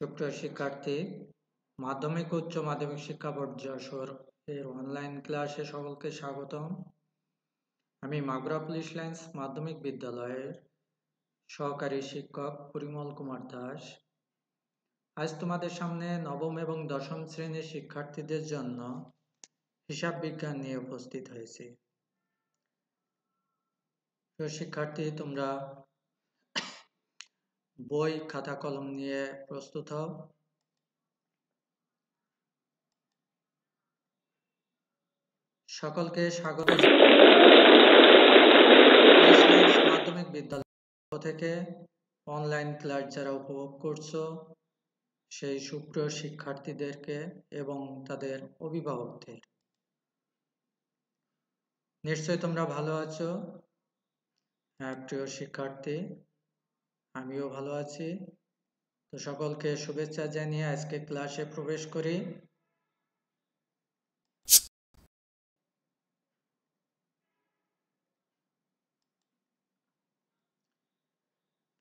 সুপ্রিয় শিক্ষার্থী, মাধ্যমিক ও উচ্চ মাধ্যমিক শিক্ষা বোর্ড যশোর এর অনলাইন ক্লাসে সকলকে স্বাগতম। আমি মাগুরা পুলিশ লাইন্স মাধ্যমিক বিদ্যালয়ের সহকারী শিক্ষক পরিমল কুমার দাস। আজ তোমাদের সামনে নবম এবং দশম শ্রেণীর শিক্ষার্থীদের জন্য হিসাব বিজ্ঞান নিয়ে উপস্থিত হয়েছি। প্রিয় শিক্ষার্থী, তোমরা বই খাতা কলম নিয়ে প্রস্তুত হও। সকলকে স্বাগত মাধ্যমিক বিদ্যালয় থেকে অনলাইন ক্লাস যারা উপভোগ করছো সেই সুপ্রিয় শিক্ষার্থীদেরকে এবং তাদের অভিভাবকদের। নিশ্চয়ই তোমরা ভালো আছো। হ্যাঁ প্রিয় শিক্ষার্থী, আমিও ভালো আছি। তো সকলকে শুভেচ্ছা জানিয়ে আজকে ক্লাসে প্রবেশ করি।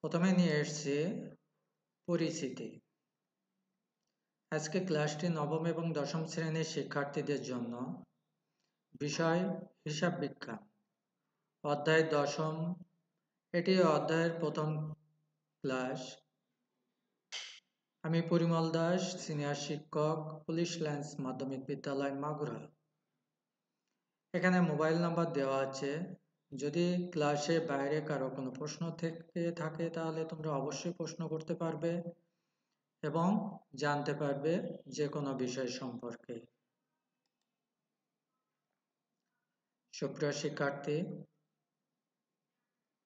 প্রথমে নিয়ে এসেছি পরিচিতি। আজকে ক্লাসটি নবম এবং দশম শ্রেণীর শিক্ষার্থীদের জন্য। বিষয় হিসাব বিজ্ঞান, অধ্যায় দশম। এটি অধ্যায়ের প্রথম ক্লাস। আমি পরিমল দাস, সিনিয়র শিক্ষক, পুলিশ লাইন্স মাধ্যমিক বিদ্যালয় মাগুরা। এখানে মোবাইল নাম্বার দেওয়া আছে। যদি ক্লাসে বাইরে কারো কোনো প্রশ্ন থেকে থাকে তাহলে তোমরা অবশ্যই প্রশ্ন করতে পারবে এবং জানতে পারবে যে কোনো বিষয় সম্পর্কে। সুপ্রিয় শিক্ষার্থী,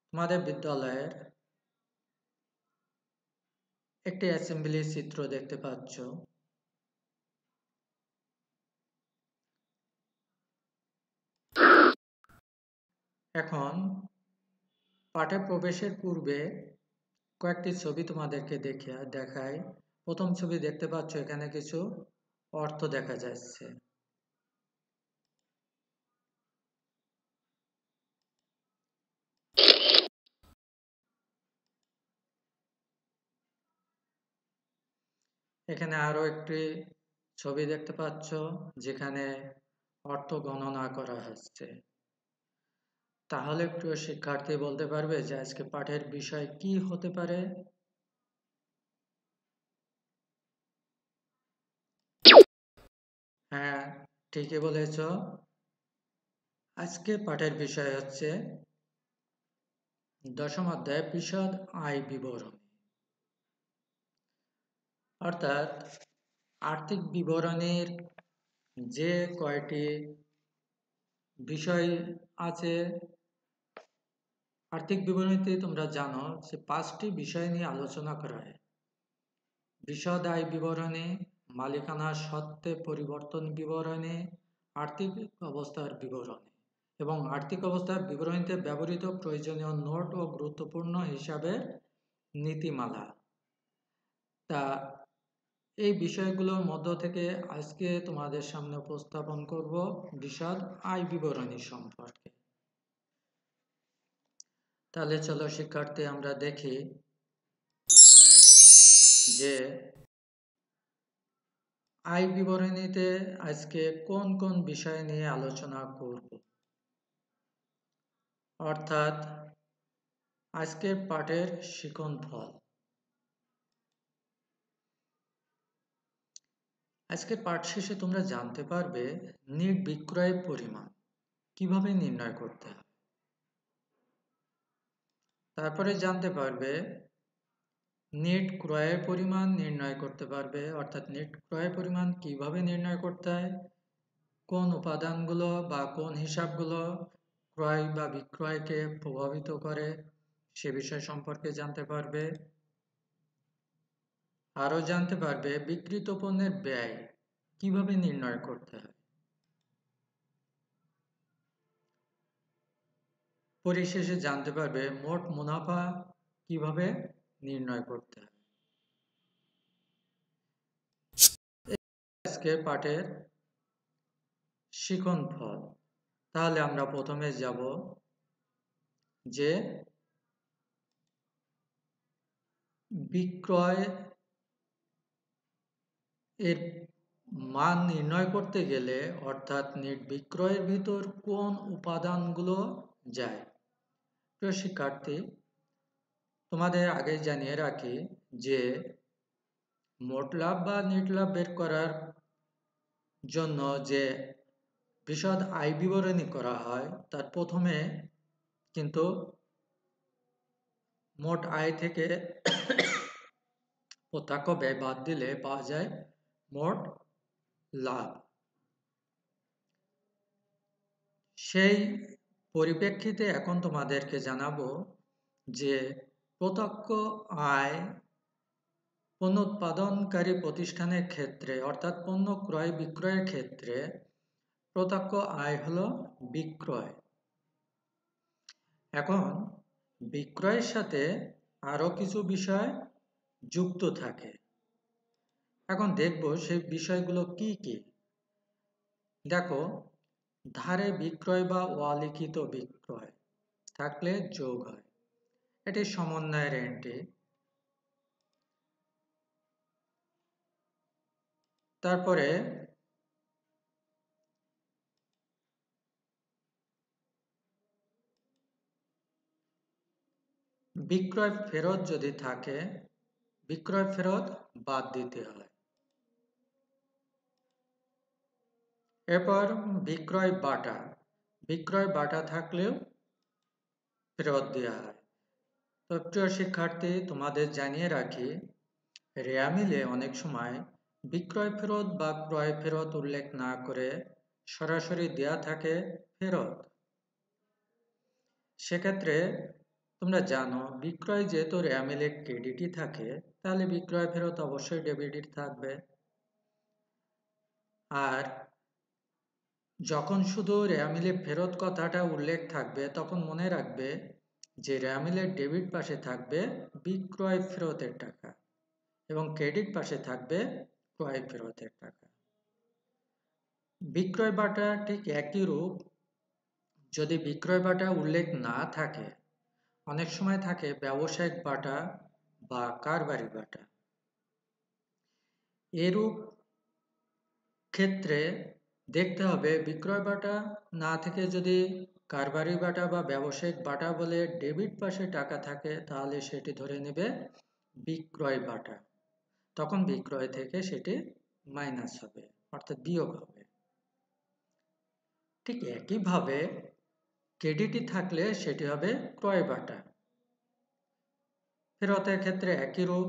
তোমাদের বিদ্যালয়ের একটি অ্যাসেম্বলি চিত্র দেখতে পাচ্ছ। এখন পাঠে প্রবেশের পূর্বে কয়েকটি ছবি তোমাদেরকে দেখাই। প্রথম ছবি দেখতে পাচ্ছ, এখানে কিছু অর্থ দেখা যাচ্ছে। এখানে আরো একটি ছবি দেখতে পাচ্ছ যেখানে অর্থ গণনা করা হচ্ছে। তাহলে প্রিয় শিক্ষার্থী বলতে পারবে যে আজকে পাঠের বিষয় কি হতে পারে? হ্যাঁ, ঠিকই বলেছ। আজকে পাঠের বিষয় হচ্ছে দশম অধ্যায় বিশদ আয় বিবরণী। অর্থাৎ আর্থিক বিবরণীর যে কয়টি বিষয় আছে, আর্থিক বিবরণীতে তোমরা জানো যে 5টি বিষয় নিয়ে আলোচনা করা হয়। বিশদ আয় বিবরণী, মালিকানা সত্ত্বে পরিবর্তন বিবরণী, আর্থিক অবস্থার বিবরণী এবং আর্থিক অবস্থার বিবরণীতে ব্যবহৃত প্রয়োজনীয় নোট ও গুরুত্বপূর্ণ হিসাবের নীতিমালা। তা এই বিষয়গুলোর মধ্য থেকে আজকে তোমাদের সামনে উপস্থাপন করব বিশদ আয় বিবরণী সম্পর্কে। তাহলে চলো শিক্ষার্থী, আমরা দেখি যে আয় বিবরণীতে আজকে কোন কোন বিষয় নিয়ে আলোচনা করব। অর্থাৎ আজকের পাঠের শিক্ষণফল। আজকের পাঠ শেষে তোমরা জানতে পারবে নেট বিক্রয়ের পরিমাণ কিভাবে নির্ণয় করতে হয়। তারপরে জানতে পারবে নেট ক্রয়ের পরিমাণ নির্ণয় করতে পারবে। অর্থাৎ নেট ক্রয়ের পরিমাণ কিভাবে নির্ণয় করতে হয়, কোন উপাদানগুলো বা কোন হিসাবগুলো ক্রয় বা বিক্রয়কে প্রভাবিত করে সে বিষয় সম্পর্কে জানতে পারবে। আরও জানতে পারবে বিক্রিত পণ্যের ব্যয় কিভাবে নির্ণয় করতে হয়। পরিশেষে জানতে পারবে মোট মুনাফা কিভাবে নির্ণয় করতে হয়। আজকের পাঠের শিক্ষণফল। তাহলে আমরা প্রথমে যাব যে বিক্রয় এর মান নির্ণয় করতে গেলে অর্থাৎ নেট বিক্রয়ের ভিতর কোন উপাদানগুলো যায়। প্রিয় শিক্ষার্থী, তোমাদের আগে জানিয়ে রাখি যে মোট লাভ বা নেট লাভ বের করার জন্য যে বিশদ আয় বিবরণী করা হয় তার প্রথমে কিন্তু মোট আয় থেকে প্রত্যক্ষ ব্যয় বাদ দিলে পাওয়া যায় মোট লাভ। সেই পরিপ্রেক্ষিতে এখন তোমাদেরকে জানাবো যে প্রত্যক্ষ আয় পণ্য উৎপাদনকারী প্রতিষ্ঠানের ক্ষেত্রে অর্থাৎ পণ্য ক্রয় বিক্রয়ের ক্ষেত্রে প্রত্যক্ষ আয় হলো বিক্রয়। এখন বিক্রয়ের সাথে আরো কিছু বিষয় যুক্ত থাকে। এখন দেখব সেই বিষয়গুলো কি কি। দেখো, ধারে বিক্রয় বা অলিখিত বিক্রয় থাকলে যোগ হয়, এটি সমন্বয়ের এন্ট্রি। তারপরে বিক্রয় ফেরত যদি থাকে, বিক্রয় ফেরত বাদ দিতে হয়। এরপর বিক্রয় বাটা, বিক্রয় বাটা থাকলেও ফেরত দেওয়া হয়। তো প্রিয় শিক্ষার্থী, তোমাদের জানিয়ে রাখি রেয়া মিলে অনেক সময় বিক্রয় ফেরত বা ক্রয় ফেরত উল্লেখ না করে সরাসরি দেয়া থাকে ফেরত। সেক্ষেত্রে তোমরা জানো বিক্রয় যেহেতু রেয়া মিলে ক্রেডিটই থাকে, তাহলে বিক্রয় ফেরত অবশ্যই ডেবিটই থাকবে। আর যখন শুধু রেয়া মিলে ফেরত কথাটা উল্লেখ থাকবে তখন মনে রাখবে যে রেয়া মিলের ডেবিট পাশে থাকবে বিক্রয় ফেরতের টাকা এবং ক্রেডিট পাশে থাকবে ক্রয় ফেরতের টাকা। বিক্রয় বাটা ঠিক একই রূপ। যদি বিক্রয় বাটা উল্লেখ না থাকে, অনেক সময় থাকে ব্যবসায়িক বাটা বা কারবারি বাটা। এরূপ ক্ষেত্রে দেখতে হবে বিক্রয় বাটা না থেকে যদি কারবারি বাটা বা ব্যবসায়িক বাটা বলে ডেবিট পাশে টাকা থাকে, তাহলে সেটি ধরে নেবে বিক্রয় বাটা। তখন বিক্রয় থেকে সেটি মাইনাস হবে, অর্থাৎ বিয়োগ হবে। ঠিক একইভাবে ক্রেডিটই থাকলে সেটি হবে ক্রয় বাটা। ফেরতের ক্ষেত্রে একই রূপ।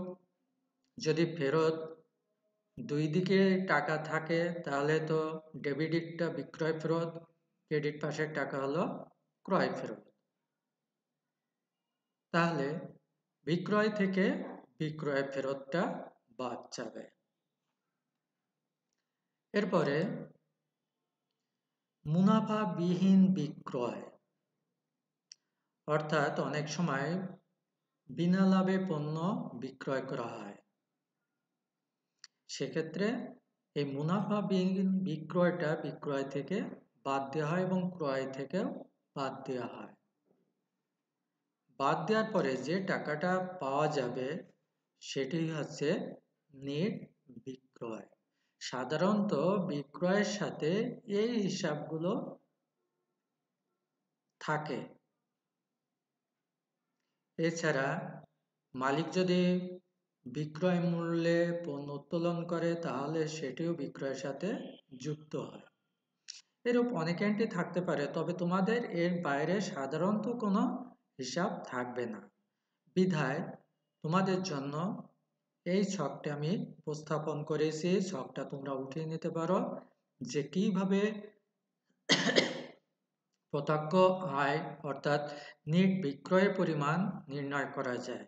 যদি ফেরত দুই দিকে টাকা থাকে তাহলে তো ডেবিটটা বিক্রয় ফেরত, ক্রেডিট পাশের টাকা হলো ক্রয় ফেরত। তাহলে বিক্রয় থেকে বিক্রয় ফেরতটা বাদ যাবে। এরপরে মুনাফাবিহীন বিক্রয়, অর্থাৎ অনেক সময় বিনা লাভে পণ্য বিক্রয় করা হয়। সেক্ষেত্রে এই মুনাফাবিহীন বিক্রয়টা বিক্রয় থেকে বাদ দেওয়া হয় এবং ক্রয় থেকেও বাদ দেওয়া হয়। বাদ দেওয়ার পরে যে টাকাটা পাওয়া যাবে সেটি হচ্ছে নেট বিক্রয়। সাধারণত বিক্রয়ের সাথে এই হিসাবগুলো থাকে। এছাড়া মালিক যদি বিক্রয় মূল্যে পণ্য উত্তোলন করে তাহলে সেটিও বিক্রয়ের সাথে যুক্ত হয়। এরূপ অনেক এন্ট্রি থাকতে পারে, তবে তোমাদের এর বাইরে সাধারণত কোনো হিসাব থাকবে না। বিধায় তোমাদের জন্য এই ছকটা আমি উপস্থাপন করেছি। ছকটা তোমরা উঠিয়ে নিতে পারো যে কিভাবে প্রত্যক্ষ আয় অর্থাৎ নেট বিক্রয়ের পরিমাণ নির্ণয় করা যায়।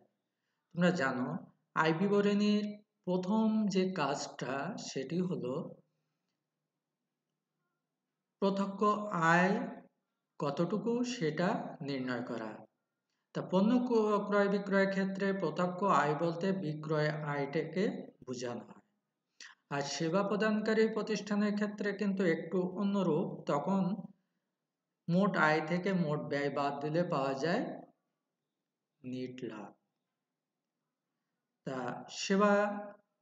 তোমরা জানো আয় বিবরণীর প্রথম যে কাজটা সেটি হলো প্রত্যক্ষ আয় কতটুকু সেটা নির্ণয় করা। তা পণ্য ক্রয় বিক্রয়ের ক্ষেত্রে প্রত্যক্ষ আয় বলতে বিক্রয় আয়টাকে বোঝানো হয়। আর সেবা প্রদানকারী প্রতিষ্ঠানের ক্ষেত্রে কিন্তু একটু অন্যরূপ। তখন মোট আয় থেকে মোট ব্যয় বাদ দিলে পাওয়া যায় নেট লাভ। তা সেবা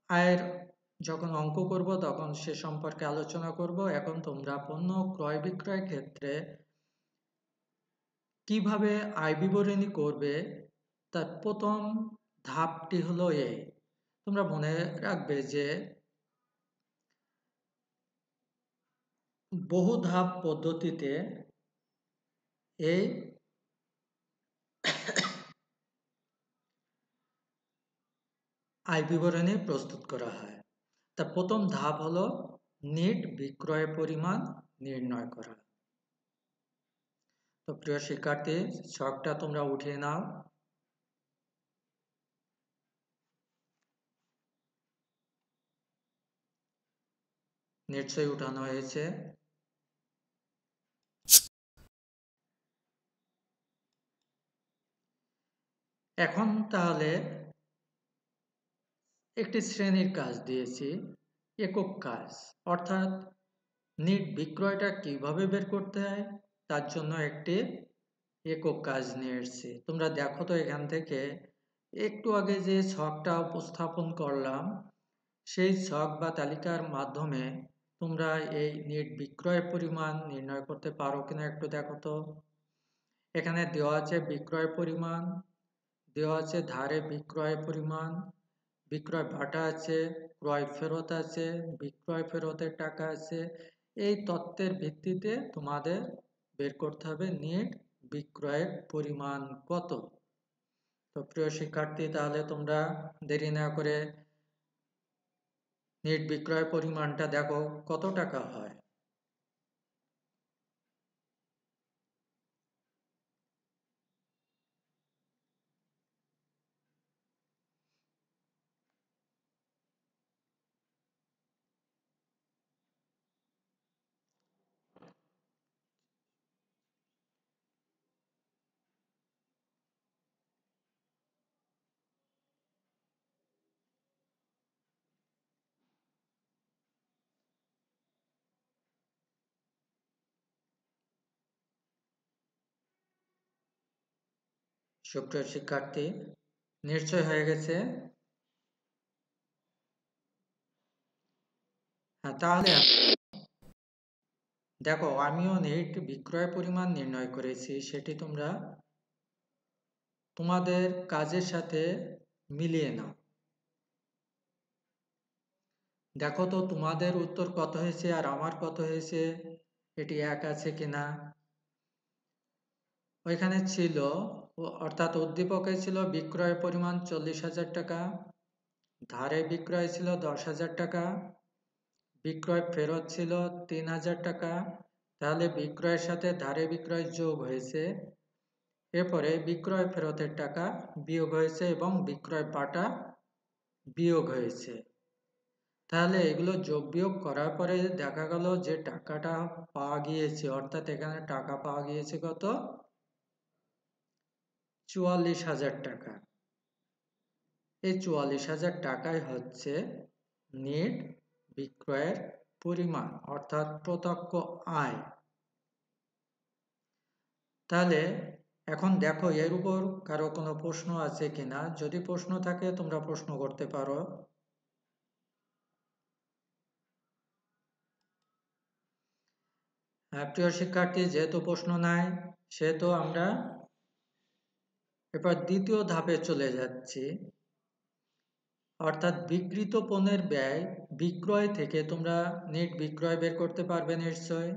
আয়ের যখন অঙ্ক করব তখন সে সম্পর্কে আলোচনা করব। এখন তোমরা পণ্য ক্রয় বিক্রয় ক্ষেত্রে কিভাবে আয় বিবরণী করবে তার প্রথম ধাপটি হলো এই। তোমরা মনে রাখবে যে বহু ধাপ পদ্ধতিতে এই আয় বিবরণী প্রস্তুত করা হয়। তার প্রথম ধাপ হলো নেট বিক্রয় পরিমাণ নির্ণয় করা। তো প্রিয় শিক্ষার্থী, ছকটা তোমরা উঠিয়ে নাও। নিশ্চয়ই উঠানো হয়েছে। এখন তাহলে একটি শ্রেণীর কাজ দিয়েছি, একক কাজ, অর্থাৎ নেট বিক্রয়টা কিভাবে বের করতে হয় তার জন্য একটি একক কাজ নিয়ে এসেছি। তোমরা দেখো তো এখান থেকে একটু আগে যে ছকটা উপস্থাপন করলাম সেই ছক বা তালিকার মাধ্যমে তোমরা এই নেট বিক্রয় পরিমাণ নির্ণয় করতে পারো কিনা একটু দেখো তো। এখানে দেওয়া আছে বিক্রয় পরিমাণ, দেওয়া আছে ধারে বিক্রয় পরিমাণ, বিক্রয় ভাটা আছে, ক্রয় ফেরত আছে, বিক্রয় ফেরতের টাকা আছে। এই তথ্যের ভিত্তিতে তোমাদের বের করতে হবে নেট বিক্রয়ের পরিমাণ কত। তো প্রিয় শিক্ষার্থী, তাহলে তোমরা দেরি না করে নেট বিক্রয় পরিমাণটা দেখো কত টাকা হয়। সুপ্রিয় শিক্ষার্থী, নিশ্চয় হয়ে গেছে। হ্যাঁ, তাহলে দেখো আমিও নেট বিক্রয় পরিমাণ নির্ণয় করেছি, সেটি তোমরা তোমাদের কাজের সাথে মিলিয়ে নাও। দেখো তো তোমাদের উত্তর কত হয়েছে আর আমার কত হয়েছে, এটি এক আছে কিনা। ওইখানে ছিল, অর্থাৎ উদ্দীপকে ছিল বিক্রয় পরিমাণ 40,000 টাকা, ধারে বিক্রয় ছিল 10,000 টাকা, বিক্রয় ফেরত ছিল 3,000 টাকা। তাহলে বিক্রয়ের সাথে ধারে বিক্রয় যোগ হয়েছে, এরপরে বিক্রয় ফেরতের টাকা বিয়োগ হয়েছে এবং বিক্রয় বাটা বিয়োগ হয়েছে। তাহলে এগুলো যোগ বিয়োগ করার পরে দেখা গেল যে টাকাটা পাওয়া গিয়েছে, অর্থাৎ এখানে টাকা পাওয়া গিয়েছে কত, 44,000 টাকা। এই 44,000 টাকাই হচ্ছে নেট বিক্রয়ের পরিমাণ, অর্থাৎ প্রত্যক্ষ আয়। তাহলে এখন দেখো এর উপর কারো কোনো প্রশ্ন আছে কিনা। যদি প্রশ্ন থাকে তোমরা প্রশ্ন করতে পারো। প্রিয় শিক্ষার্থী, যেহেতু প্রশ্ন নাই সেহেতু আমরা এবার দ্বিতীয় ধাপে চলে যাচ্ছি, অর্থাৎ বিক্রিত পণ্যের ব্যয় বিক্রয় থেকে তোমরা নেট বিক্রয় বের করতে পারবে নিশ্চয়।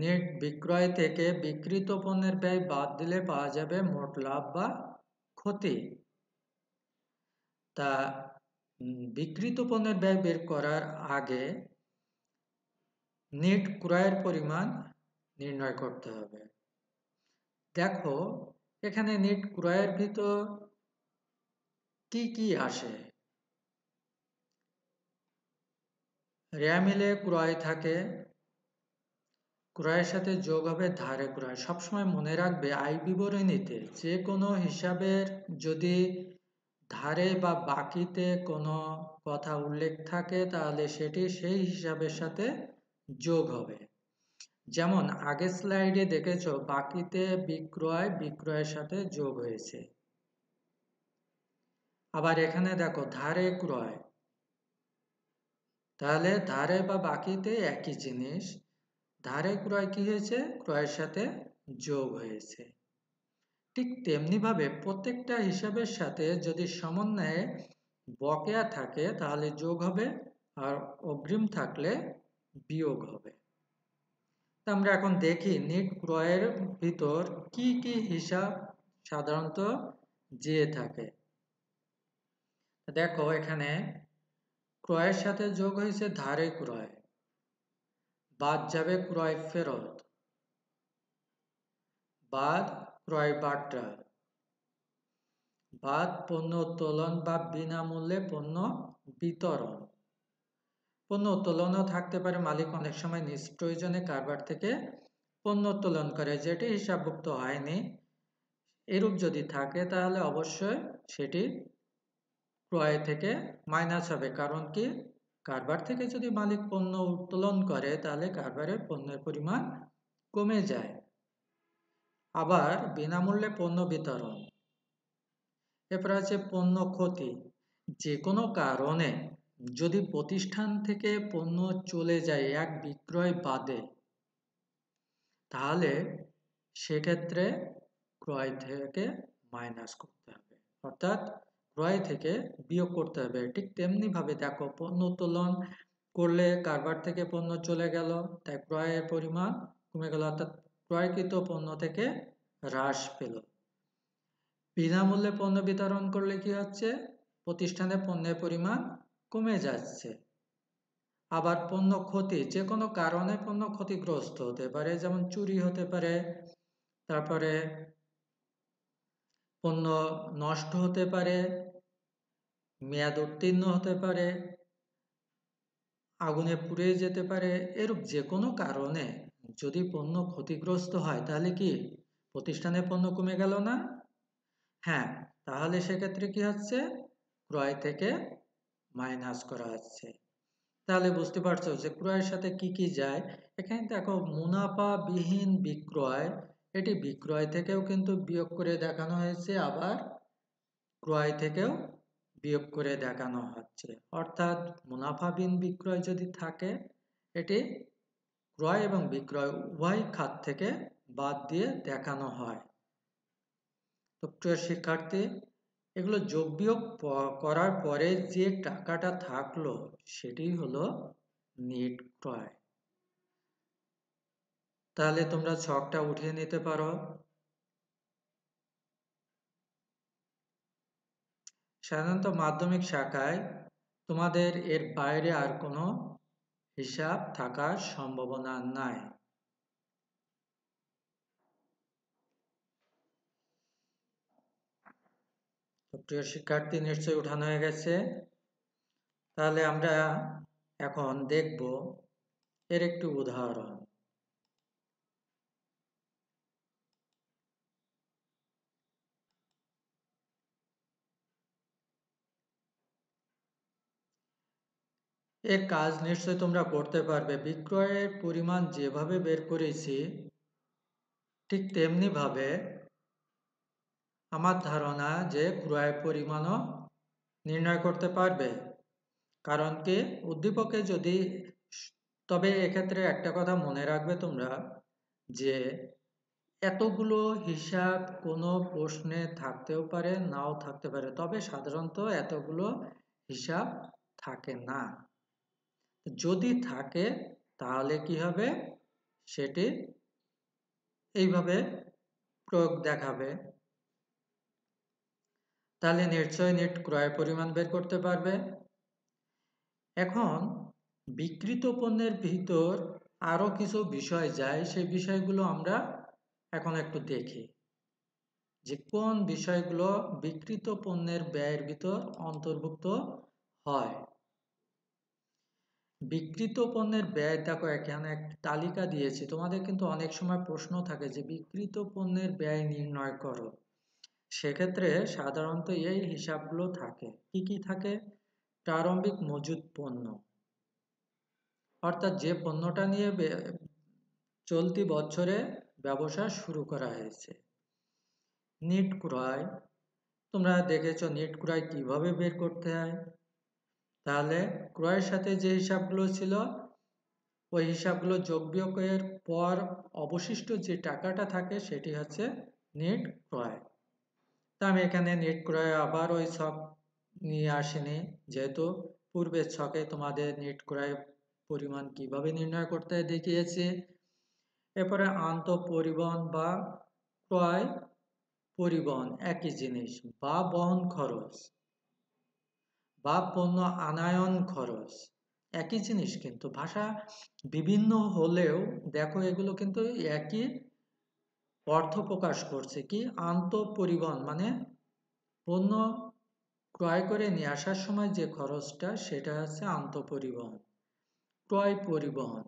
নেট বিক্রয় থেকে বিক্রিত পণ্যের ব্যয় বাদ দিলে পাওয়া যাবে মোট লাভ বা ক্ষতি। তা বিক্রিত পণ্যের ব্যয় বের করার আগে নেট ক্রয়ের পরিমাণ নির্ণয় করতে হবে। দেখো এখানে নেট ক্রয়ের ভিতর কি কি আসে। রেয়ামিলে ক্রয় থাকে, ক্রয়ের সাথে যোগ হবে ধারে ক্রয়। সবসময় মনে রাখবে আয় বিবরণীতে যে কোনো হিসাবের যদি ধারে বা বাকিতে কোনো কথা উল্লেখ থাকে তাহলে সেটি সেই হিসাবের সাথে যোগ হবে। যেমন আগের স্লাইডে দেখেছো বাকিতে বিক্রয় বিক্রয়ের সাথে যোগ হয়েছে। আবার এখানে দেখো ধারে ক্রয়, তাহলে ধারে বা বাকিতে একই জিনিস, ধারে ক্রয় কি হয়েছে, ক্রয়ের সাথে যোগ হয়েছে। ঠিক তেমনিভাবে প্রত্যেকটা হিসাবের সাথে যদি সমন্বয়ে বকেয়া থাকে তাহলে যোগ হবে, আর অগ্রিম থাকলে বিয়োগ হবে। আমরা এখন দেখি নিট ক্রয়ের ভিতর কি কি হিসাব সাধারণত যেয়ে থাকে। দেখো এখানে ক্রয়ের সাথে যোগ হয়েছে ধারে ক্রয়, বাদ যাবে ক্রয় ফেরত, বাদ ক্রয় বাট্টা, বাদ পণ্য উত্তোলন বা বিনামূল্যে পণ্য বিতরণ। পণ্য উত্তোলনও থাকতে পারে, মালিক অনেক সময় নিজ প্রয়োজনে কারবার থেকে পণ্য উত্তোলন করে যেটি হিসাবভুক্ত হয়নি, এরূপ যদি থাকে তাহলে অবশ্যই সেটি ক্রয় থেকে মাইনাস হবে। কারণ কি, কারবার থেকে যদি মালিক পণ্য উত্তোলন করে তাহলে কারবারের পণ্যের পরিমাণ কমে যায়। আবার বিনামূল্যে পণ্য বিতরণ। এরপর আছে পণ্য ক্ষতি। যে কোনো কারণে যদি প্রতিষ্ঠান থেকে পণ্য চলে যায় এক বিক্রয় বাদে, তাহলে সেক্ষেত্রে ক্রয় থেকে মাইনাস করতে হবে, অর্থাৎ ক্রয় থেকে বিয়োগ করতে হবে। ঠিক তেমনি ভাবে দেখো, পণ্য উত্তোলন করলে কারবার থেকে পণ্য চলে গেল, তাই ক্রয়ের পরিমাণ কমে গেল, অর্থাৎ ক্রয়কৃত পণ্য থেকে হ্রাস পেল। বিনামূল্যে পণ্য বিতরণ করলে কি হচ্ছে, প্রতিষ্ঠানে পণ্যের পরিমাণ কমে যাচ্ছে। আবার পণ্য ক্ষতি, যে কোনো কারণে পণ্য ক্ষতিগ্রস্ত হতে পারে, যেমন চুরি হতে পারে, তারপরে পণ্য নষ্ট হতে পারে, মেয়াদ উত্তীর্ণ হতে পারে, আগুনে পুড়ে যেতে পারে। এরূপ যে কোনো কারণে যদি পণ্য ক্ষতিগ্রস্ত হয় তাহলে কি প্রতিষ্ঠানের পণ্য কমে গেল না? হ্যাঁ, তাহলে সেক্ষেত্রে কি হচ্ছে, ক্রয় থেকে মাইনাস করা হচ্ছে। তাহলে বুঝতে পারছো যে ক্রয়ের সাথে কি কি যায়। এখানে দেখো মুনাফাবিহীন বিক্রয়, এটি বিক্রয় থেকেও কিন্তু বিয়োগ করে দেখানো হয়েছে, আবার ক্রয় থেকেও বিয়োগ করে দেখানো হচ্ছে। অর্থাৎ মুনাফাবিহীন বিক্রয় যদি থাকে, এটি ক্রয় এবং বিক্রয় উভয় খাত থেকে বাদ দিয়ে দেখানো হয়। তো প্রিয় শিক্ষার্থী, এগুলো যোগ বিয়োগ করার পরে যে টাকাটা থাকলো সেটি হলো নেট ক্রয়। তাহলে তোমরা ছকটা উঠিয়ে নিতে পারো। সাধারণত মাধ্যমিক শাখায় তোমাদের এর বাইরে আর কোনো হিসাব থাকার সম্ভাবনা নাই। প্রিয় শিক্ষার্থী, নিশ্চয়ই উঠানো হয়ে গেছে। তাহলে আমরা এখন দেখব এর একটি উদাহরণ। এর কাজ নিশ্চয়ই তোমরা করতে পারবে। বিক্রয়ের পরিমাণ যেভাবে বের করেছি ঠিক তেমনি ভাবে আমার ধারণা যে ক্রয়ের পরিমাণও নির্ণয় করতে পারবে। কারণ কি, উদ্দীপকে যদি, তবে এক্ষেত্রে একটা কথা মনে রাখবে তোমরা, যে এতগুলো হিসাব কোনো প্রশ্নে থাকতেও পারে, নাও থাকতে পারে, তবে সাধারণত এতগুলো হিসাব থাকে না। যদি থাকে তাহলে কি হবে, সেটি এইভাবে প্রয়োগ দেখাবে। তাহলে নিশ্চয়ই নেট ক্রয়ের পরিমাণ বের করতে পারবে। এখন বিক্রিত পণ্যের ভিতর আরো কিছু বিষয় যায়, সেই বিষয়গুলো আমরা এখন একটু দেখি যে কোন বিষয়গুলো বিক্রিত পণ্যের ব্যয়ের ভিতর অন্তর্ভুক্ত হয়। বিক্রিত পণ্যের ব্যয়, দেখো এখানে একটা তালিকা দিয়েছি। তোমাদের কিন্তু অনেক সময় প্রশ্ন থাকে যে বিক্রিত পণ্যের ব্যয় নির্ণয় করো। সেক্ষেত্রে সাধারণত এই হিসাবগুলো থাকে। কি কি থাকে? প্রারম্ভিক মজুদ পণ্য, অর্থাৎ যে পণ্যটা নিয়ে চলতি বছরে ব্যবসা শুরু করা হয়েছে। নিট ক্রয়, তোমরা দেখেছো নিট ক্রয় কিভাবে বের করতে হয়। তাহলে ক্রয়ের সাথে যে হিসাবগুলো ছিল ওই হিসাবগুলো যোগ বিয়োগের পর অবশিষ্ট যে টাকাটা থাকে সেটি হচ্ছে নেট ক্রয়। তা আমি এখানে নেট ক্রয় আবার ওই ছক নিয়ে আসিনি, যেহেতু পূর্বের ছকে তোমাদের নেট ক্রয় পরিমাণ কিভাবে নির্ণয় করতে দেখিয়েছি। এরপরে আন্তঃপরিবহন বা ক্রয় পরিবহন একই জিনিস, বা বহন খরচ বা পণ্য আনায়ন খরচ একই জিনিস, কিন্তু ভাষা বিভিন্ন হলেও দেখো এগুলো কিন্তু একই অর্থ প্রকাশ করছে। কি আন্তঃপরিবহন মানে পণ্য ক্রয় করে নিয়ে আসার সময় যে খরচটা সেটা হচ্ছে আন্তঃপরিবহন। ক্রয় পরিবহন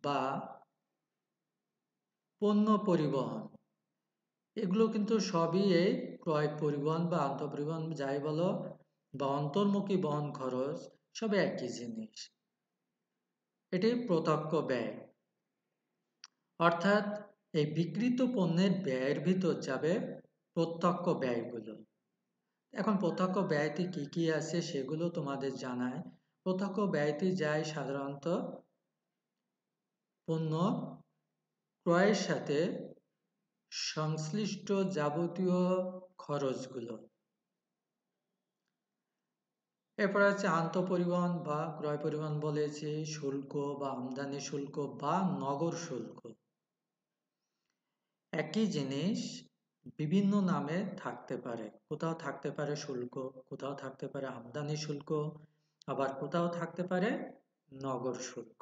বা পণ্য পরিবহন এগুলো কিন্তু সবই এই ক্রয় পরিবহন বা আন্তঃপরিবহন যাই বলো বা অন্তর্মুখী বহন খরচ সবই একই জিনিস। এটি প্রত্যক্ষ ব্যয়, অর্থাৎ এই বিক্রিত পণ্যের ব্যয়ের ভিতর যাবে প্রত্যক্ষ ব্যয়গুলো। এখন প্রত্যক্ষ ব্যয়টি কি কি আছে সেগুলো তোমাদের জানায়। প্রত্যক্ষ ব্যয়টি যায় সাধারণত পণ্য ক্রয়ের সাথে সংশ্লিষ্ট যাবতীয় খরচগুলো। এরপর আছে আন্তঃপরিবহন বা ক্রয় পরিবহন বলেছি শুল্ক বা আমদানি শুল্ক বা নগর শুল্ক। একই জিনিস বিভিন্ন নামে থাকতে পারে, কোথাও থাকতে পারে শুল্ক, কোথাও থাকতে পারে আমদানি শুল্ক, আবার কোথাও থাকতে পারে নগর শুল্ক।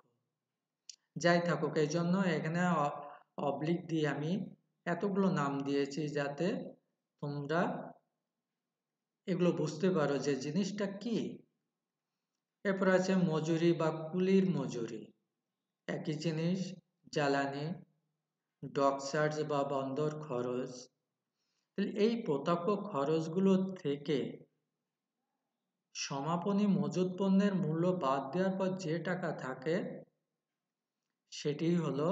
যাই থাকুক, এই জন্য এখানে অবলিক দিয়ে আমি এতগুলো নাম দিয়েছি যাতে তোমরা এগুলো বুঝতে পারো যে জিনিসটা কি। এরপর আছে মজুরি বা কুলির মজুরি, একই জিনিস। জ্বালানি, ডক চার্জ বা বন্দর খরচ। এই প্রত্যক্ষ খরচগুলো থেকে সমাপনী মজুত পণ্যের মূল্য বাদ দেওয়ার পর যে টাকা থাকে সেটি হলো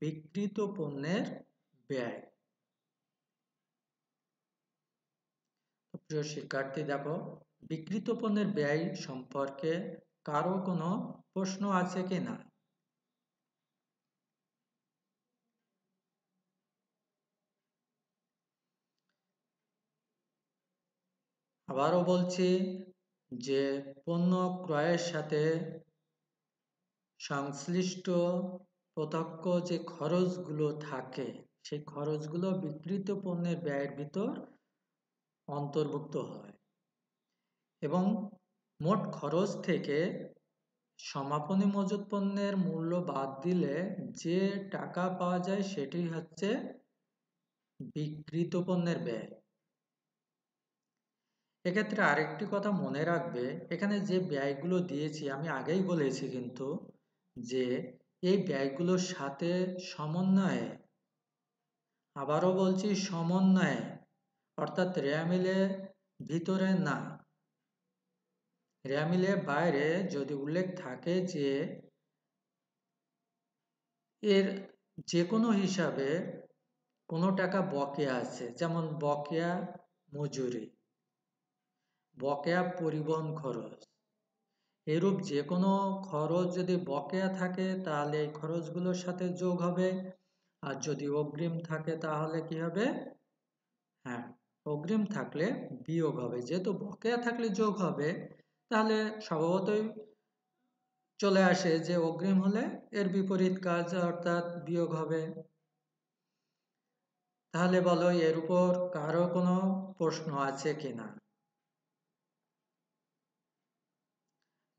বিক্রিত পণ্যের ব্যয়। প্রিয় শিক্ষার্থী, দেখো বিক্রিত পণ্যের ব্যয় সম্পর্কে কারো কোনো প্রশ্ন আছে কি না? আবারও বলছি যে পণ্য ক্রয়ের সাথে সংশ্লিষ্ট প্রত্যক্ষ যে খরচগুলো থাকে সেই খরচগুলো বিক্রিত পণ্যের ব্যয়ের ভিতর অন্তর্ভুক্ত হয় এবং মোট খরচ থেকে সমাপনী মজুত পণ্যের মূল্য বাদ দিলে যে টাকা পাওয়া যায় সেটি হচ্ছে বিক্রিত পণ্যের ব্যয়। এক্ষেত্রে আরেকটি কথা মনে রাখবে, এখানে যে ব্যয়গুলো দিয়েছি আমি আগেই বলেছি কিন্তু যে এই ব্যয়গুলোর সাথে সমন্বয়ে, আবারও বলছি সমন্বয়ে, অর্থাৎ রেয়ামিলে ভিতরে না, রেয়ামিলের বাইরে যদি উল্লেখ থাকে যে এর যে কোনো হিসাবে কোনো টাকা বকেয়া আছে, যেমন বকেয়া মজুরি, বকেয়া পরিবহন খরচ, এরূপ যে কোনো খরচ যদি বকেয়া থাকে তাহলে এই খরচগুলোর সাথে যোগ হবে। আর যদি অগ্রিম থাকে তাহলে কি হবে? হ্যাঁ, অগ্রিম থাকলে বিয়োগ হবে। যেহেতু বকেয়া থাকলে যোগ হবে তাহলে স্বভাবতই চলে আসে যে অগ্রিম হলে এর বিপরীত কাজ অর্থাৎ বিয়োগ হবে। তাহলে বলো এর উপর কারো কোনো প্রশ্ন আছে কিনা?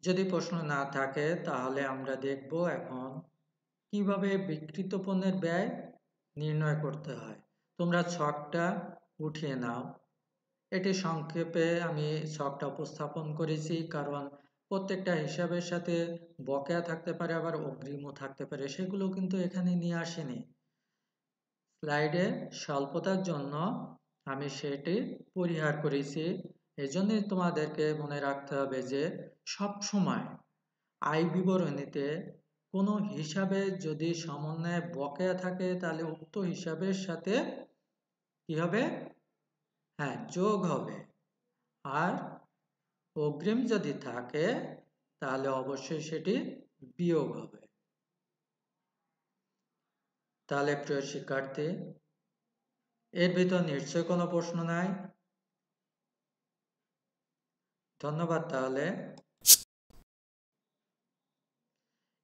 যদি প্রশ্ন না থাকে তাহলে আমরা দেখব এখন কিভাবে বিক্রিত পণ্যের ব্যয় নির্ণয় করতে হয়। তোমরা ছকটা উঠিয়ে নাও। এটি সংক্ষেপে আমি ছকটা উপস্থাপন করেছি, কারণ প্রত্যেকটা হিসাবের সাথে বকেয়া থাকতে পারে আবার অগ্রিমও থাকতে পারে, সেগুলো কিন্তু এখানে নিয়ে আসেনি। স্লাইডে স্বল্পতার জন্য আমি সেটি পরিহার করেছি। এজন্যই তোমাদেরকে মনে রাখতে হবে যে সব সময় আয় বিবরণীতে কোনো হিসাবে যদি সমন্বয়ে বকেয়া থাকে তাহলে উক্ত হিসাবের সাথে কি হবে? হ্যাঁ, যোগ হবে। আর অগ্রিম যদি থাকে তাহলে অবশ্যই সেটি বিয়োগ হবে। তাহলে প্রিয় শিক্ষার্থী, এর ভিতর নিশ্চয়ই কোনো প্রশ্ন নাই? ধন্যবাদ। তাহলে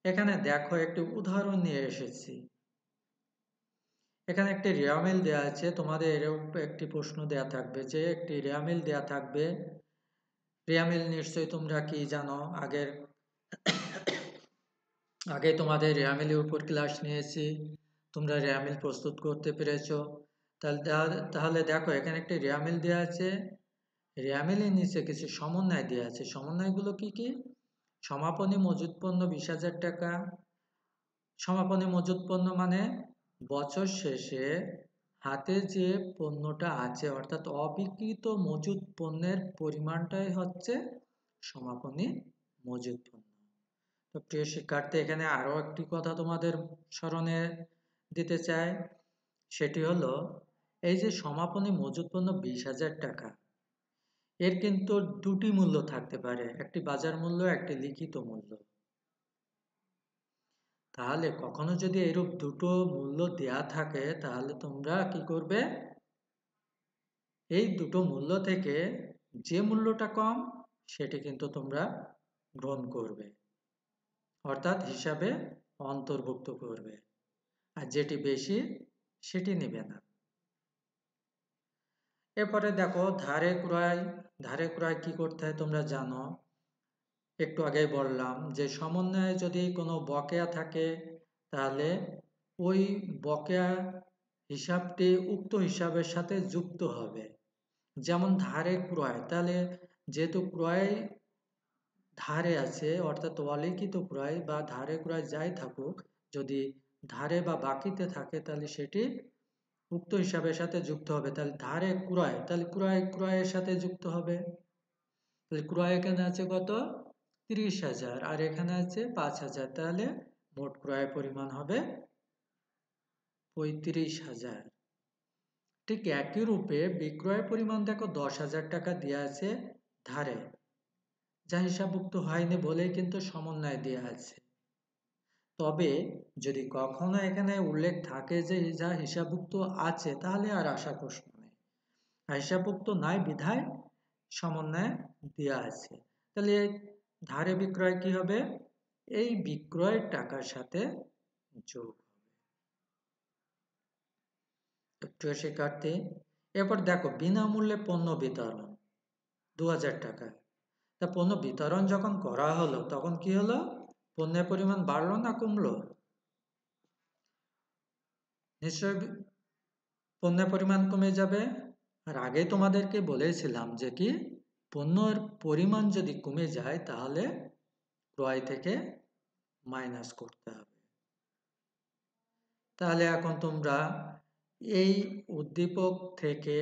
এখানে দেখো একটি উদাহরণ নিয়ে এসেছি। এখানে একটি রেয়ামিল দেওয়া আছে, তোমাদের এরকম একটি প্রশ্ন দেওয়া থাকবে যে একটি রেয়ামিল দেওয়া থাকবে। রেয়ামিল নিশ্চয়ই তোমরা কি জানো, আগে তোমাদের রেয়ামিলের উপর ক্লাস নিয়েছি, তোমরা রেয়ামিল প্রস্তুত করতে পেরেছো। তাহলে দেখো এখানে একটি রেয়ামিল দেওয়া আছে, রেয়ামিলের নিচে কিছু সমন্বয় দেওয়া আছে। সমন্বয়গুলো কি কি? সমাপনী মজুত পণ্য 20,000 টাকা। সমাপনী মজুত পণ্য মানে বছর শেষে হাতে যে পণ্যটা আছে, অর্থাৎ অবিকৃত মজুত পণ্যের পরিমাণটাই হচ্ছে সমাপনী মজুত পণ্য। তো প্রিয় শিক্ষার্থী, এখানে আরো একটি কথা তোমাদের স্মরণে দিতে চাই, সেটি হলো এই যে সমাপনী মজুত পণ্য 20,000 টাকা, এর কিন্তু দুটি মূল্য থাকতে পারে, একটি বাজার মূল্য, একটি লিখিত মূল্য। তাহলে কখনো যদি এরূপ দুটো মূল্য দেয়া থাকে তাহলে তোমরা কি করবে? এই দুটো মূল্য থেকে যে মূল্যটা কম সেটি কিন্তু তোমরা গ্রহণ করবে, অর্থাৎ হিসাবে অন্তর্ভুক্ত করবে, আর যেটি বেশি সেটি নেবে না। এরপরে দেখো ধারে ক্রয়। ধারে ক্রয় কি করতে হয় তোমরা জানো, একটু আগেই বললাম যে সমন্বয়ে যদি কোনো বকেয়া থাকে তাহলে ওই বকেয়া হিসাবটি উক্ত হিসাবের সাথে যুক্ত হবে। যেমন ধারে ক্রয়, তাহলে যেহেতু ক্রয় ধারে আছে, অর্থাৎ অলিখিত ক্রয় বা ধারে ক্রয় যাই থাকুক, যদি ধারে বা বাকিতে থাকে তাহলে সেটি উক্ত হিসাবের সাথে যুক্ত হবে। তাহলে ধারে ক্রয়, তাহলে ক্রয়ের সাথে যুক্ত হবে। তাহলে ক্রয় এখানে আছে কত? 30,000, আর এখানে আছে 5,000, তাহলে মোট ক্রয়ের পরিমাণ হবে 35,000। ঠিক একই রূপে বিক্রয়ের পরিমাণ দেখো 10,000 টাকা দেওয়া আছে ধারে, যা হিসাবভুক্ত হয়নি বলেই কিন্তু সমন্বয় দেওয়া আছে। তবে যদি কখনো এখানে উল্লেখ থাকে যে যা হিসাবভুক্ত আছে তাহলে আর আসার প্রশ্ন নেই, আর হিসাবভুক্ত নাই বিধায় সমন্বয় দেওয়া আছে। তাহলে ধারে বিক্রয় কি হবে? এই বিক্রয়ের টাকার সাথে যোগ হবে। প্রিয় শিক্ষার্থী, এরপর দেখো বিনামূল্যে পণ্য বিতরণ 2,000 টাকা। তা পণ্য বিতরণ যখন করা হলো তখন কি হলো? পণ্যের পরিমাণ বাড়লো না কমলো? নিশ্চয় পণ্যের পরিমাণ কমে যাবে। আর আগে তোমাদেরকে বলেছিলাম যে কি পণ্যের পরিমাণ যদি কমে যায় তাহলে ক্রয় থেকে মাইনাস করতে হবে। তাহলে এখন তোমরা এই উদ্দীপক থেকে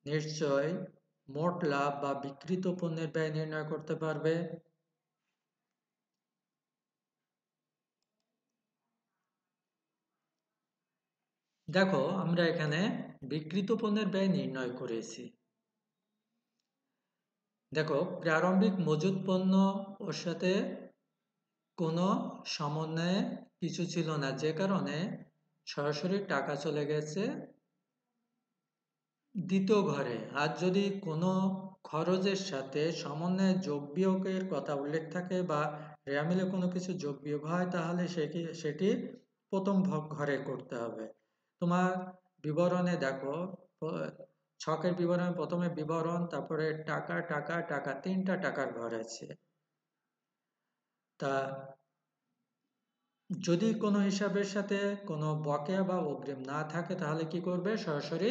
নিশ্চয় মোট লাভ বা বিক্রিত পণ্যের ব্যয় নির্ণয় করতে পারবে। দেখো আমরা এখানে বিক্রিত পণ্যের ব্যয় নির্ণয় করেছি। দেখো প্রারম্ভিক মজুত পণ্য ওর সাথে কোনো সমন্বয়ে কিছু ছিল না, যে কারণে সরাসরি টাকা চলে গেছে দ্বিতীয় ঘরে। আর যদি কোনো খরচের সাথে সমন্বয়ে যোগ বিয়োগের কথা উল্লেখ থাকে বা রেয়ামিলে কোনো কিছু যোগ বিয়োগ হয় তাহলে সেটি প্রথম ঘরে করতে হবে। তোমার বিবরণে দেখো, ছকের বিবরণে প্রথমে বিবরণ, তারপরে টাকা টাকা টাকা, 3টা টাকার ঘর আছে। তা যদি কোনো হিসাবের সাথে কোনো বকেয়া বা অগ্রিম না থাকে তাহলে কি করবে? সরাসরি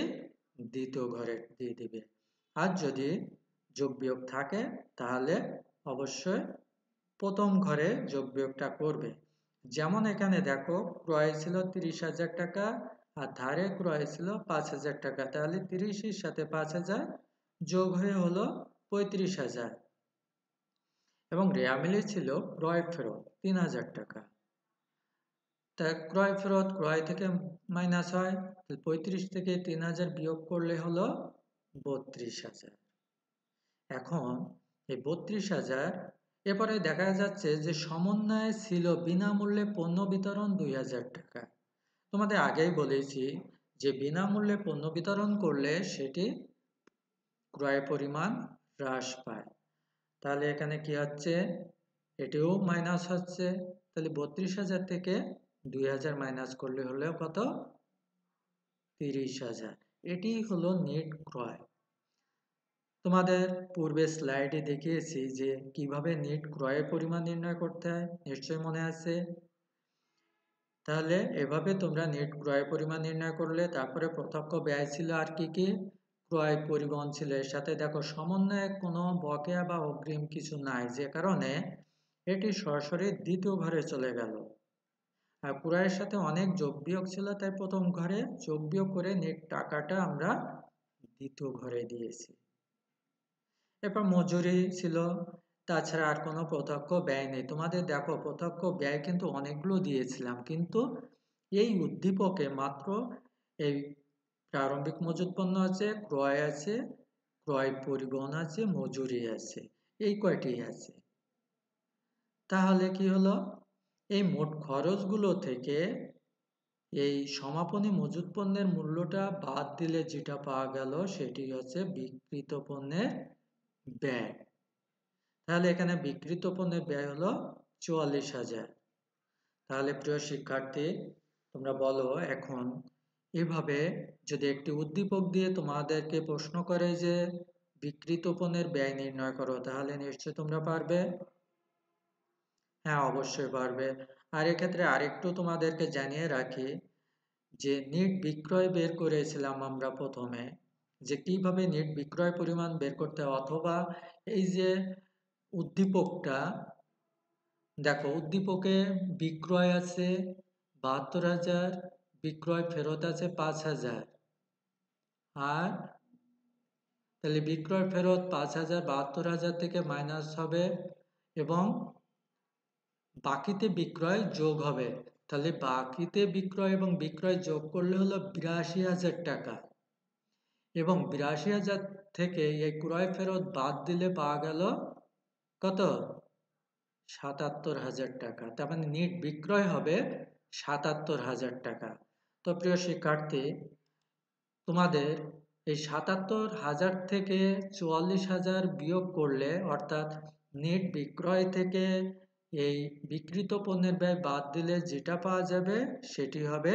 দ্বিতীয় ঘরে দিয়ে দিবে। আর যদি যোগ বিয়োগ থাকে তাহলে অবশ্যই প্রথম ঘরে যোগ বিয়োগটা করবে। যেমন এখানে দেখো ক্রয় ছিল 30,000 টাকা আর ধারে ক্রয় ছিল 5,000 টাকা, তাহলে 30-এর সাথে 5,000 যোগ হয়ে হলো 35,000। এবং রেয়ামিলে ছিল ক্রয় ফেরত 3,000 টাকা। তা ক্রয় ফেরত ক্রয় থেকে মাইনাস হয়, 35 থেকে 3,000 বিয়োগ করলে হলো 32,000। এখন এই 32,000। এরপরে দেখা যাচ্ছে যে সমন্বয়ে ছিল বিনামূল্যে পণ্য বিতরণ 2,000 টাকা। তোমাদের আগেই বলেছি যে বিনামূল্যে পণ্য বিতরণ করলে সেটি ক্রয় পরিমাণ হ্রাস পায়। তাহলে এখানে কি হচ্ছে, এটিও মাইনাস হচ্ছে। তাহলে 32,000 থেকে 2,000 মাইনাস করলে হলো কত, 30,000। এটি হলো নেট ক্রয়। তোমাদের পূর্বে স্লাইডে দেখিয়েছি যে কিভাবে নেট ক্রয়ের পরিমাণ নির্ণয় করতে হয়, নিশ্চয়ই মনে আছে। তাহলে এভাবে তোমরা নেট ক্রয় পরিমাণ নির্ণয় করলে। তারপরে প্রত্যক্ষ ব্যয় ছিল আর কি কি, ক্রয় পরিবহন ছিল। এর সাথে দেখো সমন্বয়ে কোনো বকেয়া বা অগ্রিম কিছু নাই, যে কারণে এটি সরাসরি দ্বিতীয় ঘরে চলে গেল। আর ক্রয়ের সাথে অনেক যোগ বিয়োগ ছিল, তাই প্রথম ঘরে যোগ বিয়োগ করে নেট টাকাটা আমরা দ্বিতীয় ঘরে দিয়েছি। এরপর মজুরি ছিল, তাছাড়া আর কোনো প্রত্যক্ষ ব্যয় নেই। তোমাদের দেখো প্রত্যক্ষ ব্যয় কিন্তু অনেকগুলো দিয়েছিলাম, কিন্তু এই উদ্দীপকে মাত্র এই প্রারম্ভিক মজুত পণ্য আছে, ক্রয় আছে, ক্রয় পরিবহন আছে, মজুরি আছে, এই কয়টি আছে। তাহলে কি হলো, এই মোট খরচগুলো থেকে এই সমাপনী মজুত পণ্যের মূল্যটা বাদ দিলে যেটা পাওয়া গেল সেটি হচ্ছে বিক্রিত পণ্যের ব্যয়। তাহলে এখানে বিক্রিত পণ্যের ব্যয় হলো 44,000। তাহলে প্রিয় শিক্ষার্থী, তোমরা বলো এখন এভাবে যদি একটি উদ্দীপক দিয়ে তোমাদেরকে প্রশ্ন করে যে বিক্রিত পণ্যের ব্যয় নির্ণয় করো, তাহলে নিশ্চয়ই তোমরা পারবে। হ্যাঁ, অবশ্যই পারবে। আর এক্ষেত্রে আরেকটু তোমাদেরকে জানিয়ে রাখি যে নেট বিক্রয় বের করেছিলাম আমরা প্রথমে, যে কিভাবে নেট বিক্রয় পরিমাণ বের করতে, অথবা এই যে উদ্দীপকটা দেখো, উদ্দীপকে বিক্রয় আছে 72,000, বিক্রয় ফেরত আছে 5,000। আর তাহলে বিক্রয় ফেরত 5,000 72,000 থেকে মাইনাস হবে এবং বাকিতে বিক্রয় যোগ হবে। তাহলে বাকিতে বিক্রয় এবং বিক্রয় যোগ করলে হলো 82,000 টাকা, এবং 82,000 থেকে এই ক্রয় ফেরত বাদ দিলে পাওয়া গেল কত, 77,000 টাকা। তার মানে নেট বিক্রয় হবে 77,000 টাকা। তো প্রিয় শিক্ষার্থী, তোমাদের এই 77,000 থেকে 44,000 বিয়োগ করলে, অর্থাৎ নেট বিক্রয় থেকে এই বিক্রিত পণ্যের ব্যয় বাদ দিলে যেটা পাওয়া যাবে সেটি হবে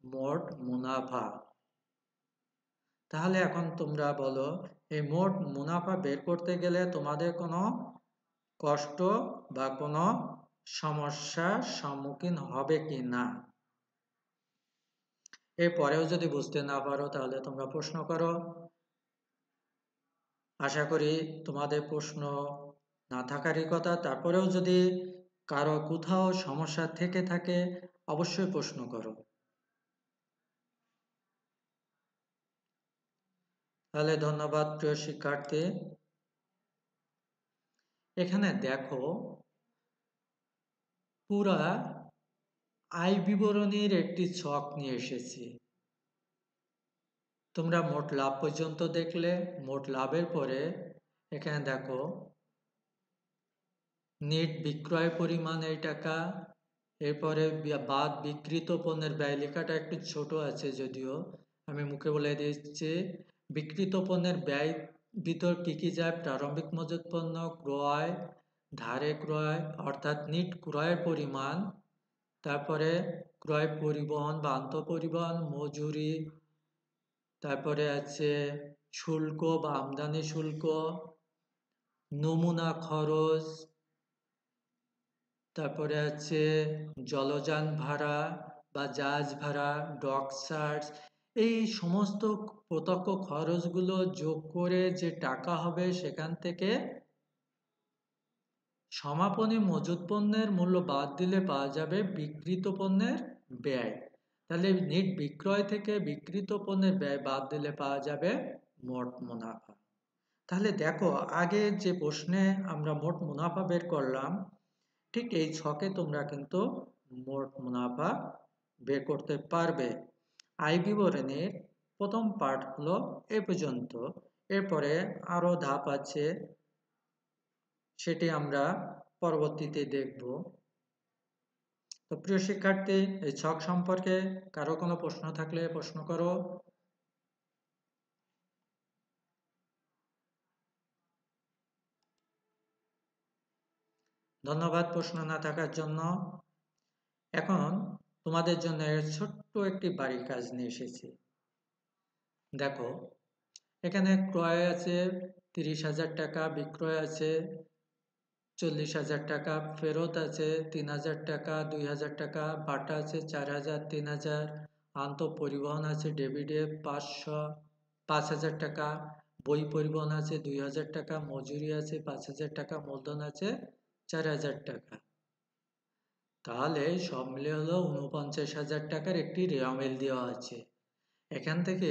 মোট মুনাফা। তাহলে এখন তোমরা বলো, এই মোট মুনাফা বের করতে গেলে তোমাদের কোনো কষ্ট বা কোনো সমস্যার সম্মুখীন হবে কি না। এরপরেও যদি বুঝতে না পারো তাহলে তোমরা প্রশ্ন করো। আশা করি তোমাদের প্রশ্ন না থাকারই কথা। তারপরেও যদি কারো কোথাও সমস্যা থেকে থাকে অবশ্যই প্রশ্ন করো। তাহলে ধন্যবাদ প্রিয় শিক্ষার্থী। এখানে দেখো পুরা আয় বিবরণীর একটি ছক নিয়ে এসেছি। তোমরা মোট লাভ পর্যন্ত দেখলে, মোট লাভের পরে এখানে দেখো নেট বিক্রয় পরিমাণ এই টাকা, এরপরে বাদ বিক্রিত পণ্যের ব্যয়, লেখাটা একটু ছোট আছে যদিও, আমি মুখে বলে দিচ্ছি। বিক্রিত পণ্যের ব্যয় ভিতর কি কি যায়, প্রারম্ভিক মজুত পণ্য, ক্রয়, ধারে ক্রয় অর্থাৎ নিট ক্রয়ের পরিমাণ, তারপরে ক্রয় পরিবহন বা আন্তঃপরিবহন, মজুরি, তারপরে আছে শুল্ক বা আমদানি শুল্ক, নমুনা খরচ, তারপরে আছে জলযান ভাড়া বা জাহাজ ভাড়া, ডক চার্জ। এই সমস্ত প্রত্যক্ষ খরচগুলো যোগ করে যে টাকা হবে সেখান থেকে সমাপনী মজুত পণ্যের মূল্য বাদ দিলে পাওয়া যাবে বিক্রিত পণ্যের ব্যয়। তাহলে নেট বিক্রয় থেকে বিক্রিত পণ্যের ব্যয় বাদ দিলে পাওয়া যাবে মোট মুনাফা। তাহলে দেখো আগে যে প্রশ্নে আমরা মোট মুনাফা বের করলাম, ঠিক এই ছকে তোমরা কিন্তু মোট মুনাফা বের করতে পারবে। আয় বিবরণীর প্রথম পার্ট হলো এ পর্যন্ত। এরপরে আরো ধাপ আছে, সেটি আমরা পরবর্তীতে দেখব। তো প্রিয় শিক্ষার্থী, এই ছক সম্পর্কে কারো কোনো প্রশ্ন থাকলে প্রশ্ন করো। ধন্যবাদ প্রশ্ন না থাকার জন্য। এখন তোমাদের জন্য ছোট্ট একটি বাড়ির কাজ নিয়ে এসেছি। দেখো, এখানে ক্রয় আছে 30,000 টাকা, বিক্রয় আছে 40,000 টাকা, ফেরত আছে 3,000 টাকা, 2,000 টাকা, বাটা আছে 4,000, 3,000, আন্ত পরিবহন আছে ডেবিটে 5,000 টাকা, বই পরিবহন আছে 2,000 টাকা, মজুরি আছে 5,000 টাকা, মূলধন আছে 4,000 টাকা। তাহলে সব মিলে হলো 49,000 টাকার একটি রেওয়ামিল দেওয়া আছে। এখান থেকে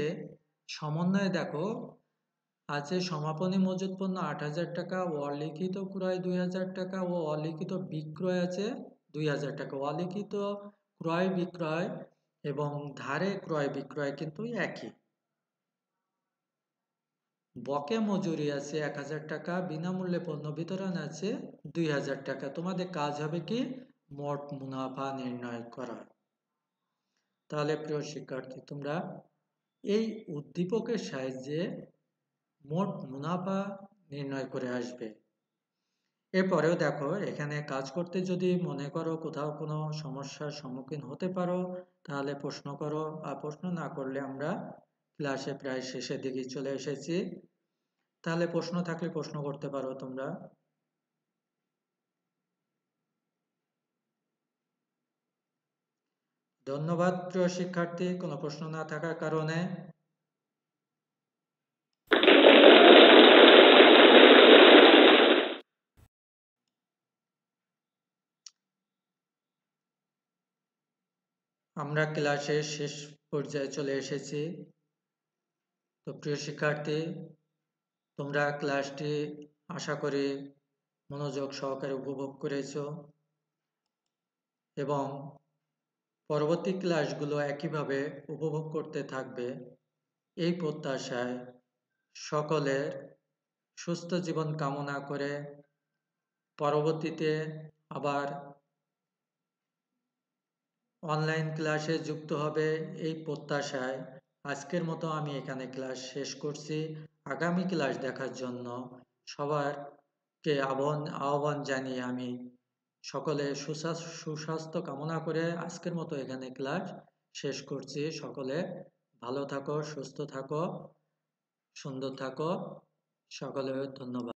সমন্বয়ে দেখো আছে সমাপনী মজুত পণ্য 8,000 টাকা, অলিখিত ক্রয় 2,000 টাকা ও অলিখিত বিক্রয় আছে 2,000 টাকা। অলিখিত ক্রয় বিক্রয় এবং ধারে ক্রয় বিক্রয় কিন্তু একই। বকে মজুরি আছে 1,000 টাকা, বিনামূল্যে পণ্য বিতরণ আছে 2,000 টাকা। তোমাদের কাজ হবে কি মোট মুনাফা নির্ণয় করা। তাহলে প্রিয় শিক্ষার্থী, তোমরা এই উদ্দীপকের সাহায্যে মোট মুনাফা নির্ণয় করে আসবে। এরপরেও দেখো, এখানে কাজ করতে যদি মনে করো কোথাও কোনো সমস্যার সম্মুখীন হতে পারো, তাহলে প্রশ্ন করো। আর প্রশ্ন না করলে আমরা ক্লাসে প্রায় শেষের দিকে চলে এসেছি। তাহলে প্রশ্ন থাকলে প্রশ্ন করতে পারো তোমরা। ধন্যবাদ প্রিয় শিক্ষার্থী, কোনো প্রশ্ন না থাকার কারণে। আমরা ক্লাসের শেষ পর্যায়ে চলে এসেছি। তো প্রিয় শিক্ষার্থী, তোমরা ক্লাসটি আশা করি মনোযোগ সহকারে উপভোগ করেছ এবং পরবর্তী ক্লাসগুলো একইভাবে উপভোগ করতে থাকবে, এই প্রত্যাশায় সকলের সুস্থ জীবন কামনা করে পরবর্তীতে আবার অনলাইন ক্লাসে যুক্ত হবে এই প্রত্যাশায় আজকের মতো আমি এখানে ক্লাস শেষ করছি। আগামী ক্লাস দেখার জন্য সবারকে আহ্বান জানিয়ে আমি সকলে সুস্বাস্থ্য কামনা করে আজকের মতো এখানে ক্লাস শেষ করছি। সকলে ভালো থাকো, সুস্থ থাকো, সুন্দর থাকো। সকলে ধন্যবাদ।